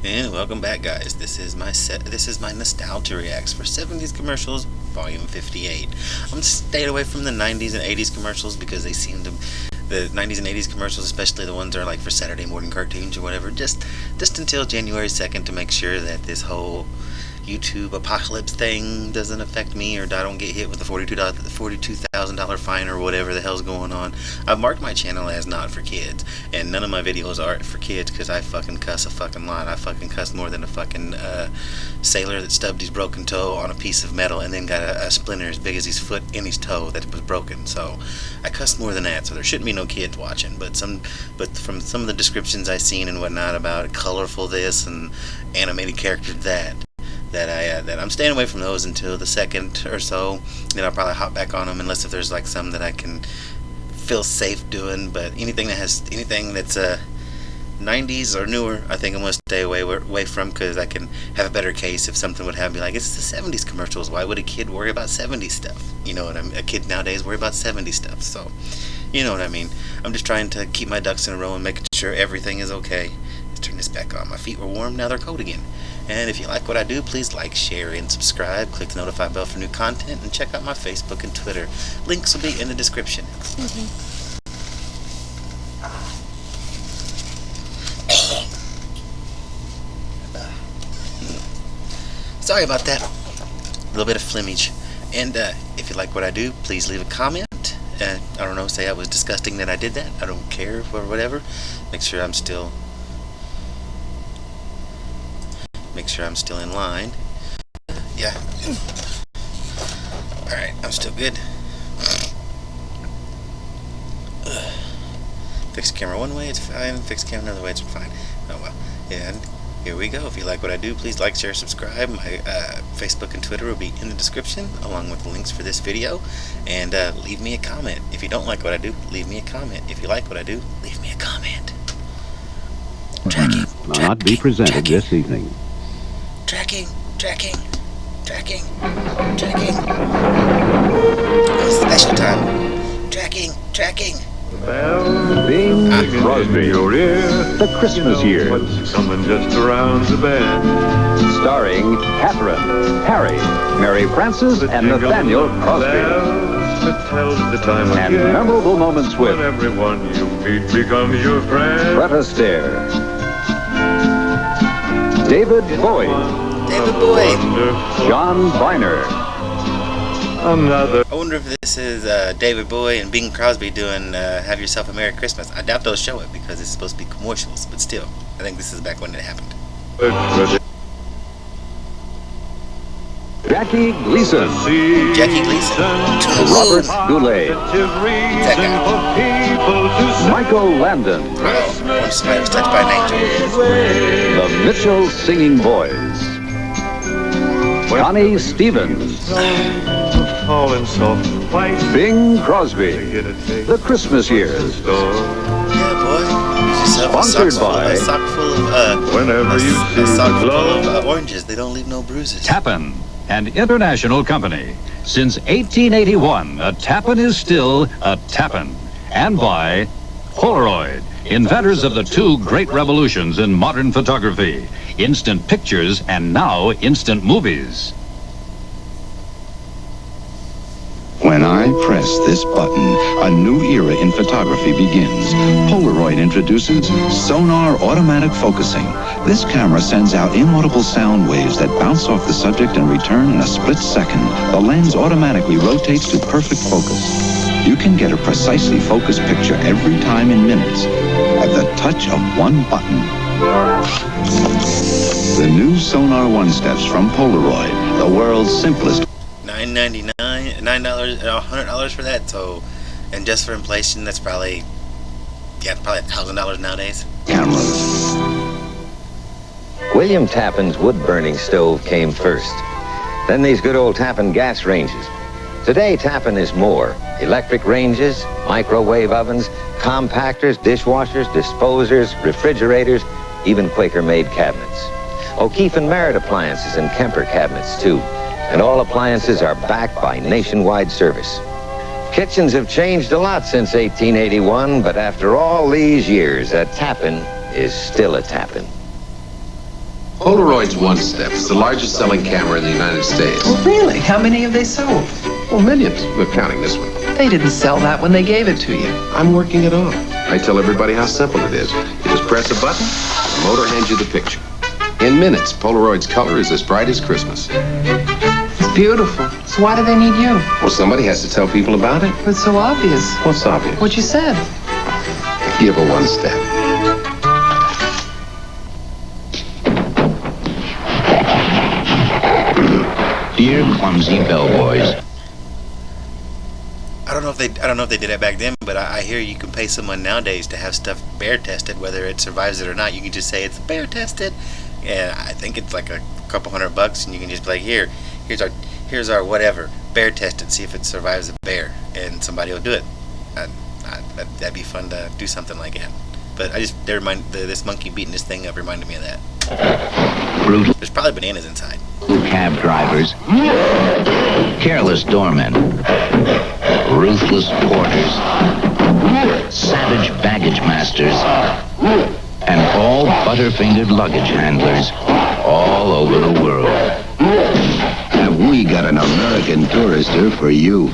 And welcome back, guys. This is my nostalgia reacts for 70s commercials, volume 58. I'm staying away from the 90s and 80s commercials because they seem to, the 90s and 80s commercials, especially the ones that are like for Saturday morning cartoons or whatever, just until January 2nd to make sure that this whole YouTube apocalypse thing doesn't affect me, or I don't get hit with the $42,000 fine or whatever the hell's going on. I've marked my channel as not for kids, and none of my videos are for kids because I fucking cuss a fucking lot. I fucking cuss more than a fucking sailor that stubbed his broken toe on a piece of metal and then got a splinter as big as his foot in his toe that was broken. So I cuss more than that, so there shouldn't be no kids watching. But from some of the descriptions I've seen and whatnot about colorful this and animated characters that I'm staying away from those until the 2nd or so. Then I'll probably hop back on them unless if there's like some that I can feel safe doing. But anything that's 90s or newer, I think I'm gonna stay away from, because I can have a better case if something would have me like, it's the 70s commercials. Why would a kid worry about 70s stuff? You know what I mean? A kid nowadays worry about 70s stuff. So you know what I mean. I'm just trying to keep my ducks in a row and making sure everything is okay. Let's turn this back on. My feet were warm, now they're cold again. And if you like what I do, please like, share, and subscribe. Click the notify bell for new content, and check out my Facebook and Twitter. Links will be in the description. Sorry about that. A little bit of flimmage. And if you like what I do, please leave a comment. I don't know, say I was disgusting that I did that. I don't care or whatever. Make sure I'm still in line. Yeah. Alright, I'm still good. Fix camera one way, it's fine. Fix camera another way, it's fine. Oh well. And here we go. If you like what I do, please like, share, subscribe. My Facebook and Twitter will be in the description, along with the links for this video. And leave me a comment. If you don't like what I do, leave me a comment. If you like what I do, leave me a comment. Tracking. Will not be presented this evening. Tracking. Special time. Tracking. Bing Crosby, your ear, The Christmas Year. What's coming just around the bend? Starring Catherine, Harry, Mary Frances, and Nathaniel Crosby. That tells the time of And year. memorable moments with When everyone you meet becomes your friend. Fred Astaire, David Bowie, John Biner. Another. I wonder if this is David Bowie and Bing Crosby doing Have Yourself a Merry Christmas. I doubt they'll show it because it's supposed to be commercials, but still, I think this is back when it happened. Jackie Gleason, Robert Goulet, Michael Landon, Somebody was touched by an angel. The Mitchell Singing Boys, Connie Stevens, Falling soft and white. Bing Crosby, The Christmas Years. Yeah, boy. Use yourself Sponsored by a sock full of oranges. They don't leave no bruises. Tappan, an international company. Since 1881, a Tappan is still a Tappan. And by Polaroid, inventors of the two great revolutions in modern photography, instant pictures and now instant movies. When I press this button, a new era in photography begins. Polaroid introduces Sonar Automatic Focusing. This camera sends out inaudible sound waves that bounce off the subject and return in a split second. The lens automatically rotates to perfect focus. You can get a precisely focused picture every time in minutes at the touch of one button. The new Sonar One Steps from Polaroid, the world's simplest. $9.99, $9, $100 for that. So, and just for inflation, that's probably $1,000 nowadays. Cameras. William Tappan's wood-burning stove came first. Then these good old Tappan gas ranges. Today, Tappan is more. Electric ranges, microwave ovens, compactors, dishwashers, disposers, refrigerators, even Quaker-made cabinets. O'Keefe and Merritt appliances and Kemper cabinets, too. And all appliances are backed by nationwide service. Kitchens have changed a lot since 1881, but after all these years, a Tappan is still a Tappan. Polaroid's One Step is the largest selling camera in the United States. Oh, really? How many have they sold? Well, millions. We're counting this one. They didn't sell that when they gave it to you. I'm working it on. I tell everybody how simple it is. You just press a button, the motor hands you the picture. In minutes, Polaroid's color is as bright as Christmas. It's beautiful. So why do they need you? Well, somebody has to tell people about it. It's so obvious. What's obvious? What you said. Give her one step. Dear clumsy bellboys. I don't know if they did that back then, but I hear you can pay someone nowadays to have stuff bear tested, whether it survives it or not. You can just say it's bear tested, and I think it's like a couple $100, and you can just be like, here's our whatever, bear test it, see if it survives a bear, and somebody will do it. That'd be fun to do something like that. But this monkey beating this thing up reminded me of that. Brutal There's probably bananas inside. cab drivers, careless doormen, ruthless porters, savage baggage masters, and all butter-fingered luggage handlers all over the world. Have we got an American tourister for you?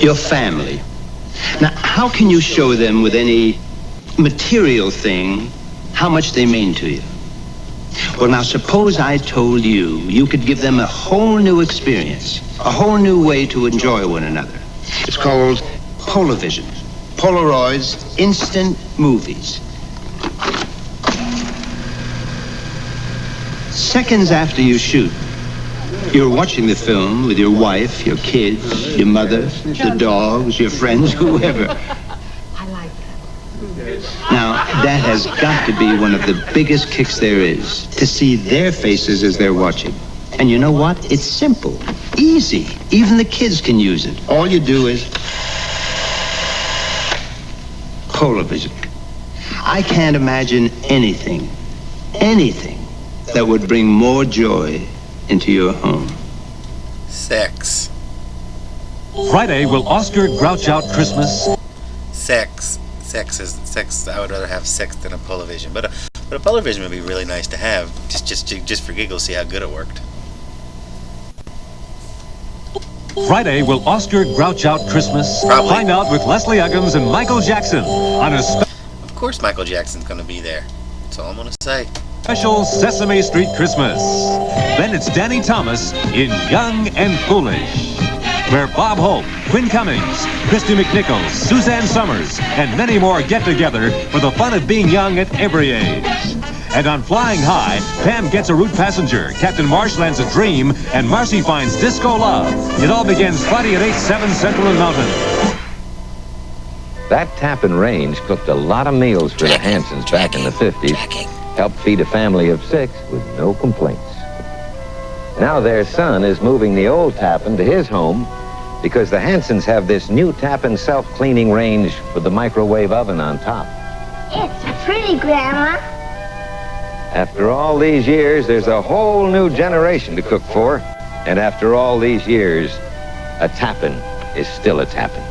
Your family. Now, how can you show them with any material thing how much they mean to you? Well, now, suppose I told you you could give them a whole new experience, a whole new way to enjoy one another. It's called Polavision. Polaroid's instant movies. Seconds after you shoot, you're watching the film with your wife, your kids, your mother, the dogs, your friends, whoever. I like that. Now, that has got to be one of the biggest kicks there is, to see their faces as they're watching. And you know what? It's simple, easy. Even the kids can use it. All you do is Polavision. I can't imagine anything that would bring more joy into your home. Sex. Friday will Oscar grouch out Christmas. Sex. I would rather have sex than a Polavision, but a Polavision would be really nice to have, just for giggles, see how good it worked. Friday will Oscar grouch out Christmas. Probably. Find out with Leslie Uggams and Michael Jackson on a Of course, Michael Jackson's gonna be there. That's all I'm gonna say. special Sesame Street Christmas. Then it's Danny Thomas in Young and Foolish, where Bob Hope, Quinn Cummings, Christy McNichols, Suzanne Summers, and many more get together for the fun of being young at every age. And on Flying High, Pam gets a route passenger, Captain Marsh lands a dream, and Marcy finds disco love. It all begins Friday at 8, 7 Central and Mountain. That Tappan Range cooked a lot of meals for the Hansons back in the 50s. Helped feed a family of 6 with no complaints. Now their son is moving the old Tappan to his home because the Hansons have this new Tappan self-cleaning range with the microwave oven on top. It's pretty, Grandma. After all these years, there's a whole new generation to cook for. And after all these years, a Tappan is still a Tappan.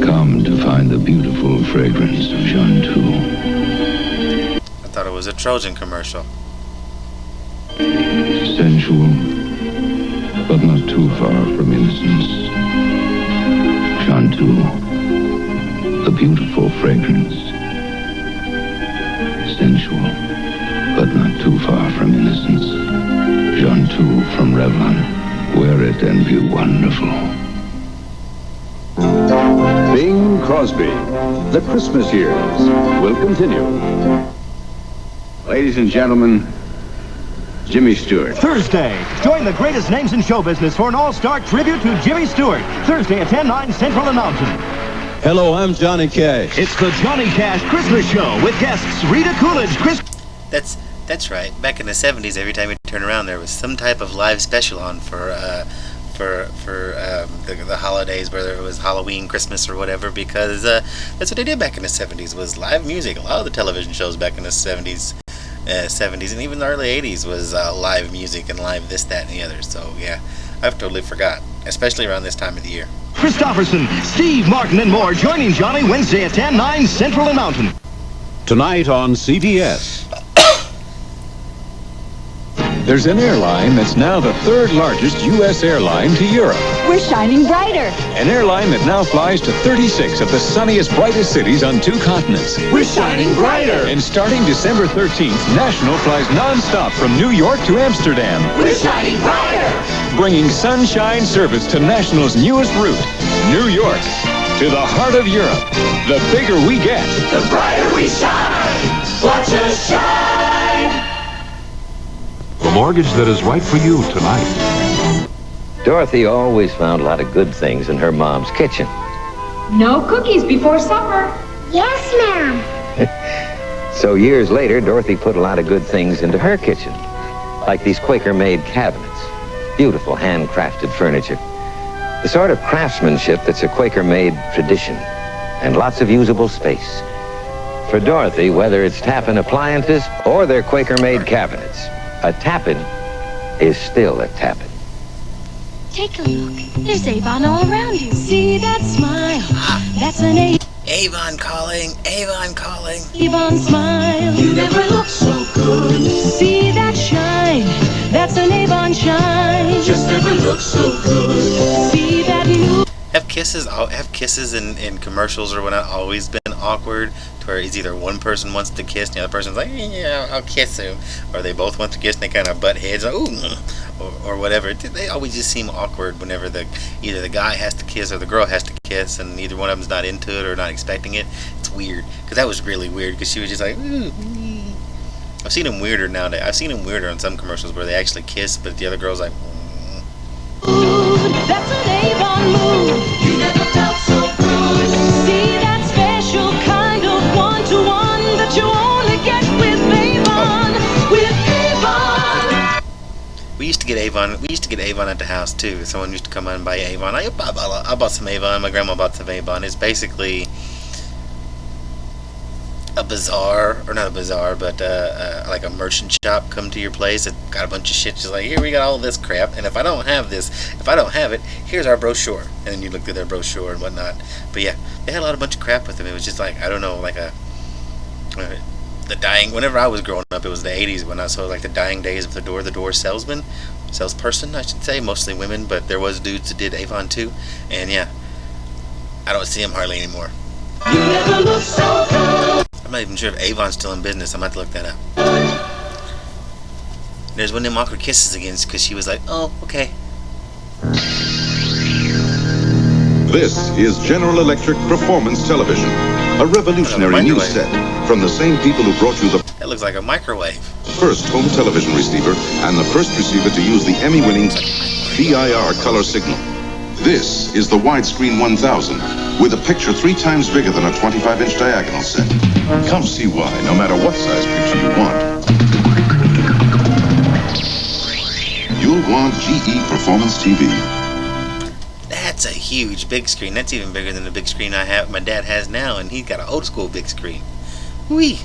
Come to find the beautiful fragrance of Jean I thought it was a Trojan commercial. Sensual, but not too far from innocence. Jean the beautiful fragrance. Sensual, but not too far from innocence. Jean from Revlon. Wear it and be wonderful. Bing Crosby, the Christmas years will continue. Ladies and gentlemen, Jimmy Stewart. Thursday, join the greatest names in show business for an all-star tribute to Jimmy Stewart. Thursday at 10, 9 Central and Mountain. Hello, I'm Johnny Cash. It's the Johnny Cash Christmas Show with guests Rita Coolidge, Chris... That's right. Back in the 70s, every time you turn around, there was some type of live special on for the holidays, whether it was Halloween, Christmas, or whatever, because that's what they did back in the 70s, was live music. A lot of the television shows back in the 70s, and even the early 80s was live music and live this, that, and the other. So, yeah, I've totally forgot. especially around this time of the year. Christopherson, Steve Martin, and more joining Johnny Wednesday at 10, 9 Central and Mountain. Tonight on CBS. There's an airline that's now the third largest U.S. airline to Europe. We're shining brighter. An airline that now flies to 36 of the sunniest, brightest cities on 2 continents. We're shining brighter. And starting December 13th, National flies nonstop from New York to Amsterdam. We're shining brighter. Bringing sunshine service to National's newest route, New York, to the heart of Europe. The bigger we get, the brighter we shine. Watch us shine. The mortgage that is right for you tonight. Dorothy always found a lot of good things in her mom's kitchen. No cookies before supper. Yes, ma'am. So years later, Dorothy put a lot of good things into her kitchen, like these Quaker-made cabinets, beautiful handcrafted furniture, the sort of craftsmanship that's a Quaker-made tradition, and lots of usable space. For Dorothy, whether it's Tappan appliances or their Quaker-made cabinets, a Tappan is still a Tappan. Take a look. There's Avon all around you. See that smile? That's an Avon calling. Avon calling. Avon smile. You never look so good. See that shine? That's an Avon shine. Just never look so good. See that move? Have kisses in commercials or whatnot always been awkward, to where it's either one person wants to kiss and the other person's like, yeah, I'll kiss him, or they both want to kiss and they kind of butt heads, like, ooh, or whatever. They always just seem awkward whenever either the guy has to kiss or the girl has to kiss, and neither one of them's not into it or not expecting it. It's weird, because that was really weird, because she was just like, ooh. I've seen them weirder nowadays. I've seen them weirder in some commercials where they actually kiss, but the other girl's like, That's an Avon move. You never felt so good. See that special kind of one-to-one that you only get with Avon. With Avon. We used to get Avon at the house too. Someone used to come on and buy Avon. I bought some Avon. My grandma bought some Avon. It's basically a bazaar, or not a bazaar, but like a merchant shop come to your place. It got a bunch of shit. She's like, here, we got all this crap, and if I don't have it, here's our brochure. And then you look through their brochure and whatnot. But yeah, they had a bunch of crap with them. It was just like, I don't know, like whenever I was growing up, it was the 80s when I saw like the dying days of the door salesperson, I should say, mostly women, but there was dudes that did Avon too. And yeah, I don't see them hardly anymore. You never look so good. I'm not even sure if Avon's still in business. I'm going to have to look that up. There's one of them awkward kisses again, because she was like, oh, okay. This is General Electric Performance Television, a revolutionary new set from the same people who brought you the That looks like a microwave. first home television receiver and the first receiver to use the Emmy-winning BIR color signal. This is the widescreen 1000, with a picture 3 times bigger than a 25-inch diagonal set. Come see why, no matter what size picture you want. You'll want GE Performance TV. That's a huge big screen. That's even bigger than the big screen my dad has now, and he's got an old school big screen. Whee!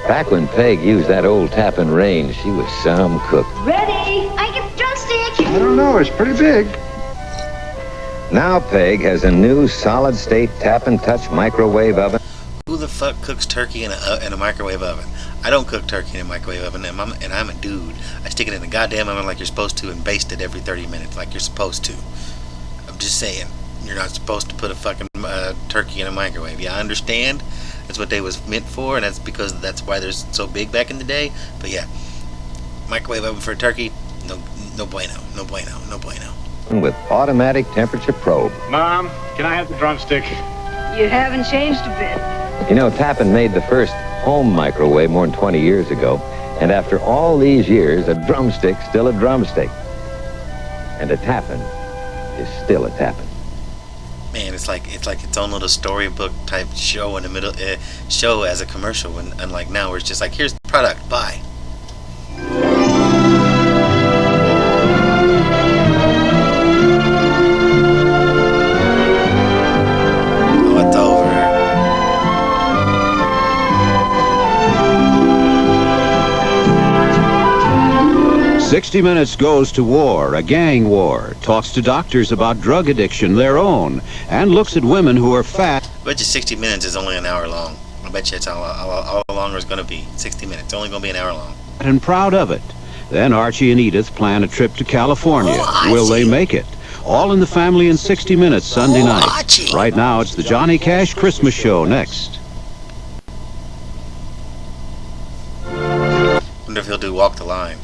Back when Peg used that old Tappan range, she was some cook. Ready? I get the drumstick. I don't know, it's pretty big. Now Peg has a new solid-state Tappan Touch microwave oven. Who the fuck cooks turkey in a microwave oven? I don't cook turkey in a microwave oven, and I'm a dude. I stick it in the goddamn oven like you're supposed to and baste it every 30 minutes like you're supposed to. I'm just saying, you're not supposed to put a fucking turkey in a microwave. Yeah, I understand. That's what they was meant for, and that's because that's why they're so big back in the day. But yeah, microwave oven for a turkey, no bueno, no bueno, no bueno. With automatic temperature probe. Mom, can I have the drumstick? You haven't changed a bit. You know, Tappan made the first home microwave more than 20 years ago, and after all these years, a drumstick's still a drumstick. And a Tappan is still a Tappan. Man, it's like its own little storybook type show in the middle, show as a commercial, unlike now where it's just like, here's the product, bye. 60 Minutes goes to war, a gang war, talks to doctors about drug addiction, their own, and looks at women who are fat. I bet you 60 Minutes is only an hour long. I bet you it's how longer it's going to be. 60 minutes. It's only going to be an hour long. And proud of it. Then Archie and Edith plan a trip to California. Will they make it? All in the Family in 60 Minutes Sunday night. Archie. Right now, it's the Johnny Cash Christmas Show next. Wonder if he'll do Walk the Line.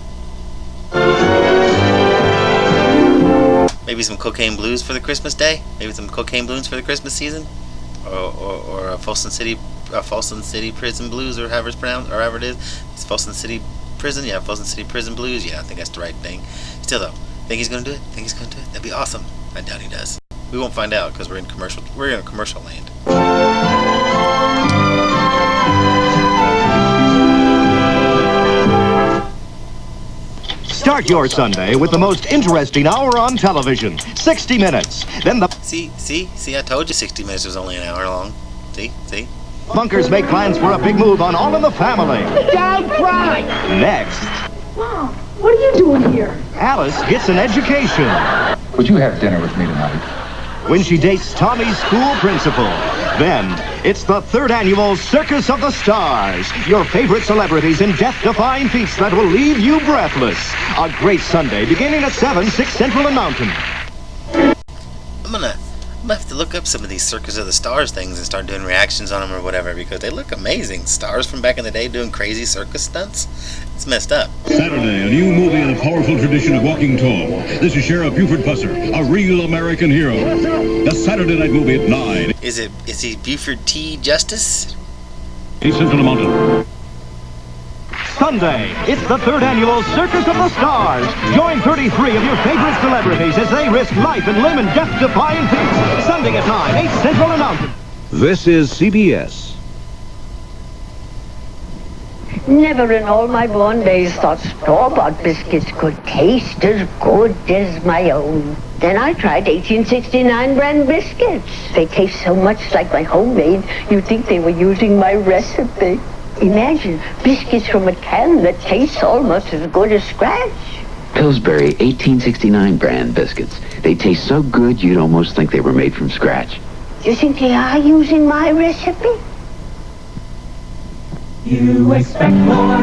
Maybe some Cocaine Blues for the Christmas day? Maybe some Cocaine Blues for the Christmas season? Or a Folsom City Prison Blues, or however it's pronounced, or however it is. It's Folsom City Prison? Yeah, Folsom City Prison Blues. Yeah, I think that's the right thing. Still though, think he's gonna do it? Think he's gonna do it? That'd be awesome. I doubt he does. We won't find out because we're in a commercial land. Start your Sunday with the most interesting hour on television, 60 Minutes. Then the... See, I told you 60 Minutes was only an hour long. See? Bunkers make plans for a big move on All in the Family. Don't cry! Next, Mom, what are you doing here? Alice gets an education. Would you have dinner with me tonight? When she dates Tommy's school principal. Then, it's the 3rd annual Circus of the Stars. Your favorite celebrities in death-defying feats that will leave you breathless. A great Sunday beginning at 7, 6 Central and Mountain. I'm gonna have to look up some of these Circus of the Stars things and start doing reactions on them or whatever, because they look amazing. Stars from back in the day doing crazy circus stunts. It's messed up. Saturday, a new movie in the powerful tradition of walking tall. This is Sheriff Buford Pusser, a real American hero. The Saturday night movie at 9. Is he Buford T. Justice? 8 Central Mountain. Sunday, it's the 3rd annual Circus of the Stars. Join 33 of your favorite celebrities as they risk life and limb in death-defying feats. Sunday at 9, 8 Central and Mountain. This is CBS. Never in all my born days thought store-bought biscuits could taste as good as my own. Then I tried 1869 brand biscuits. They taste so much like my homemade, you'd think they were using my recipe. Imagine biscuits from a can that tastes almost as good as scratch. Pillsbury 1869 brand biscuits. They taste so good you'd almost think they were made from scratch. You think they are using my recipe? You expect more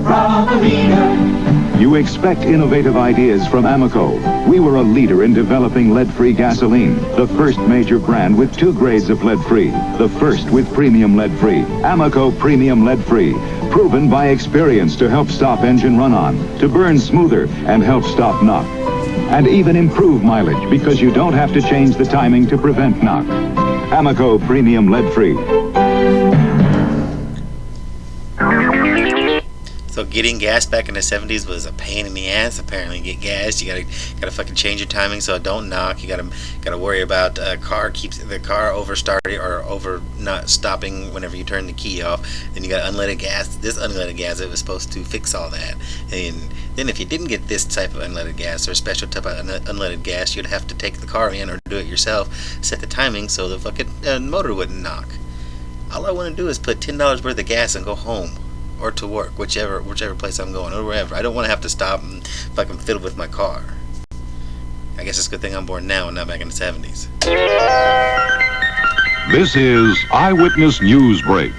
from a leader. You expect innovative ideas from Amoco. We were a leader in developing lead-free gasoline, the first major brand with 2 grades of lead-free, the first with premium lead-free. Amoco Premium Lead-Free, proven by experience to help stop engine run-on, to burn smoother and help stop knock. And even improve mileage because you don't have to change the timing to prevent knock. Amoco Premium Lead-Free. So getting gas back in the 70s was a pain in the ass. Apparently, to get gas, you gotta fucking change your timing so it don't knock. You gotta worry about the car over starting or over not stopping whenever you turn the key off. Then you got unleaded gas. This unleaded gas, it was supposed to fix all that. And then if you didn't get this type of unleaded gas or a special type of unleaded gas, you'd have to take the car in or do it yourself. Set the timing so the fucking motor wouldn't knock. All I want to do is put $10 worth of gas and go home. Or to work, whichever place I'm going, or wherever. I don't want to have to stop and fucking fiddle with my car. I guess it's a good thing I'm born now and not back in the 70s. This is Eyewitness News Break.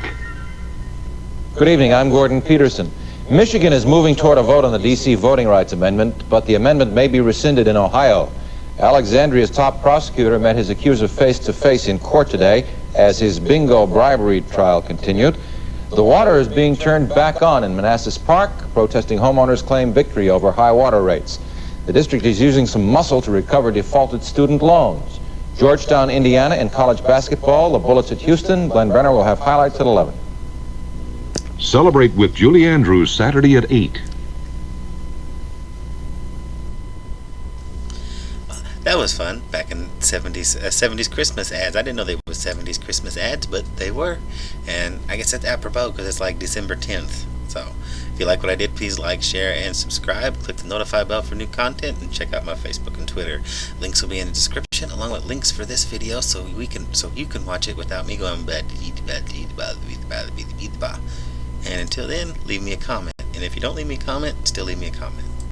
Good evening, I'm Gordon Peterson. Michigan is moving toward a vote on the D.C. Voting Rights Amendment, but the amendment may be rescinded in Ohio. Alexandria's top prosecutor met his accuser face-to-face in court today as his bingo bribery trial continued. The water is being turned back on in Manassas Park. Protesting homeowners claim victory over high water rates. The district is using some muscle to recover defaulted student loans. Georgetown, Indiana, in college basketball, the Bullets at Houston. Glenn Brenner will have highlights at 11. Celebrate with Julie Andrews Saturday at 8. That was fun back in 70s Christmas ads. I didn't know they were 70s Christmas ads, but they were. And I guess that's apropos because it's like December 10th. So if you like what I did, please like, share, and subscribe. Click the notify bell for new content and check out my Facebook and Twitter. Links will be in the description along with links for this video so you can watch it without me going bad. And until then, leave me a comment. And if you don't leave me a comment, still leave me a comment.